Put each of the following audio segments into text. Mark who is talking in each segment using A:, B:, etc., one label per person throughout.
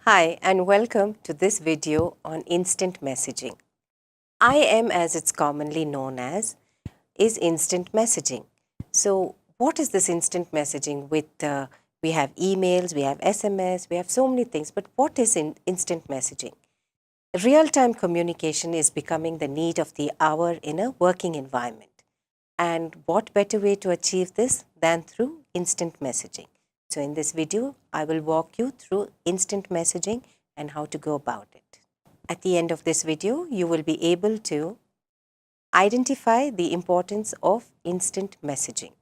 A: Hi and welcome to this video on instant messaging. IM, as it's commonly known as, is instant messaging. So what is this instant messaging? We have emails, we have SMS, we have so many things, but what is instant messaging? Real-time communication is becoming the need of the hour in a working environment. And what better way to achieve this than through instant messaging? So in this video, I will walk you through instant messaging and how to go about it. At the end of this video, you will be able to identify the importance of instant messaging.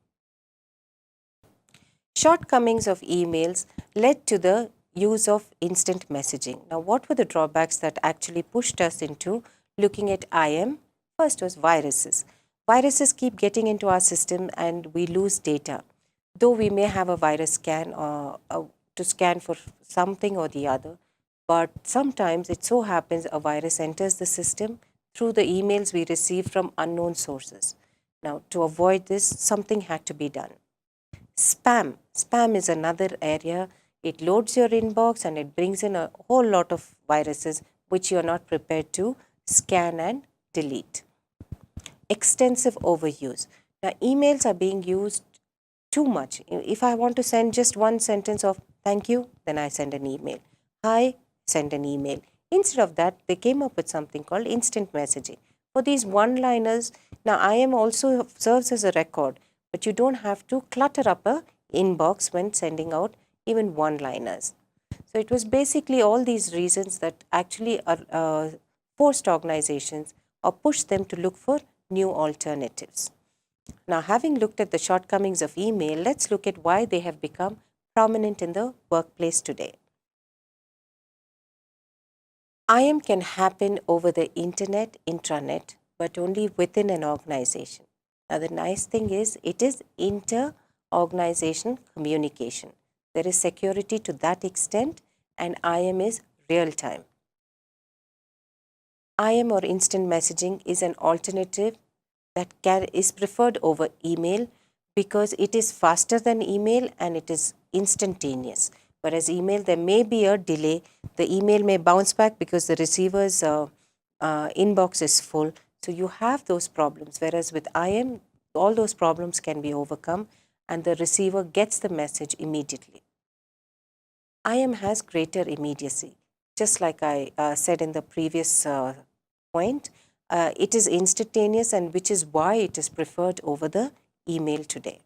A: Shortcomings of emails led to the use of instant messaging. Now, what were the drawbacks that actually pushed us into looking at IM? First was viruses. Viruses keep getting into our system and we lose data. Though we may have a virus scan to scan for something or the other, but sometimes it so happens a virus enters the system through the emails we receive from unknown sources. Now, to avoid this, something had to be done. Spam. Spam is another area. It loads your inbox and it brings in a whole lot of viruses which you are not prepared to scan and delete. Extensive overuse. Now, emails are being used too much. If I want to send just one sentence of thank you, then I send an email. Hi, send an email. Instead of that, they came up with something called instant messaging. For these one-liners, now IM also serves as a record, but you don't have to clutter up a inbox when sending out even one-liners. So it was basically all these reasons that actually forced organizations or pushed them to look for new alternatives. Now, having looked at the shortcomings of email, let's look at why they have become prominent in the workplace today. IM can happen over the internet, intranet, but only within an organization. Now, the nice thing is it is inter-organization communication. There is security to that extent, and IM is real-time. IM or instant messaging is an alternative that is preferred over email because it is faster than email and it is instantaneous. Whereas email, there may be a delay. The email may bounce back because the receiver's inbox is full. So you have those problems. Whereas with IM, all those problems can be overcome and the receiver gets the message immediately. IM has greater immediacy. Just like I said in the previous point, it is instantaneous, and which is why it is preferred over the email today.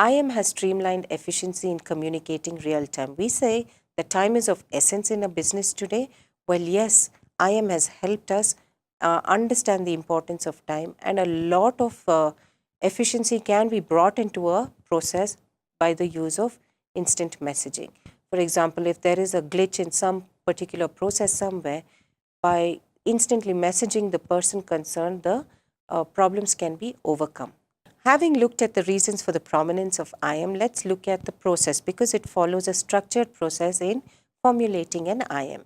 A: IM has streamlined efficiency in communicating real time. We say that time is of essence in a business today. Well, yes, IM has helped us understand the importance of time, and a lot of efficiency can be brought into a process by the use of instant messaging. For example, if there is a glitch in some particular process somewhere, by instantly messaging the person concerned, the problems can be overcome. Having looked at the reasons for the prominence of IM, let's look at the process because it follows a structured process in formulating an IM.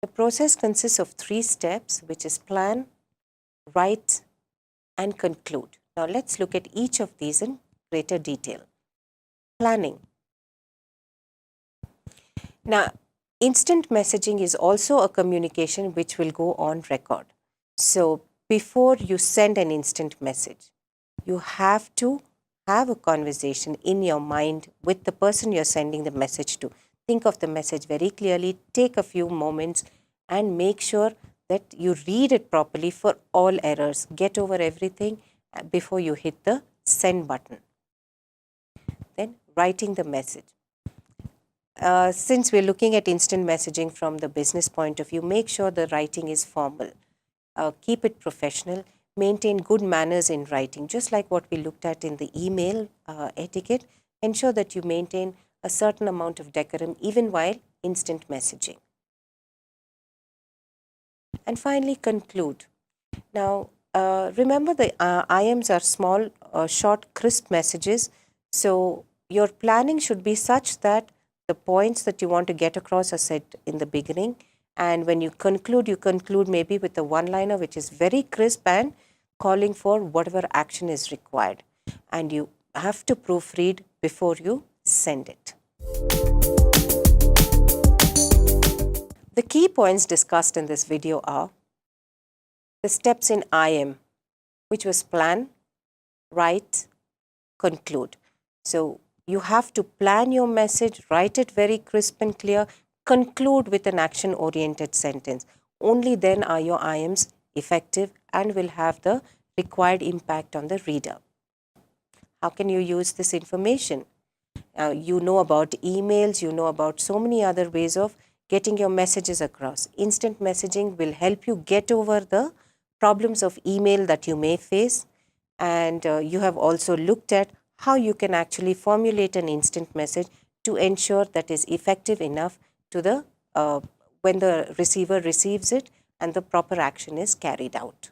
A: The process consists of 3 steps, which is plan, write, and conclude. Now let's look at each of these in greater detail. Planning. Now, instant messaging is also a communication which will go on record. So before you send an instant message, you have to have a conversation in your mind with the person you're sending the message to. Think of the message very clearly, take a few moments and make sure that you read it properly for all errors. Get over everything before you hit the send button. Then writing the message. Since we're looking at instant messaging from the business point of view, make sure the writing is formal. Keep it professional. Maintain good manners in writing. Just like what we looked at in the email etiquette, ensure that you maintain a certain amount of decorum even while instant messaging. And finally, conclude. Now, remember the IMs are small, short, crisp messages. So your planning should be such that the points that you want to get across are said in the beginning. And when you conclude maybe with a one-liner which is very crisp and calling for whatever action is required. And you have to proofread before you send it. The key points discussed in this video are the steps in IM, which was plan, write, conclude. So you have to plan your message, write it very crisp and clear, conclude with an action-oriented sentence. Only then are your IMs effective and will have the required impact on the reader. How can you use this information? You know about emails, you know about so many other ways of getting your messages across. Instant messaging will help you get over the problems of email that you may face, and you have also looked at how you can actually formulate an instant message to ensure that is effective enough to the when the receiver receives it and the proper action is carried out.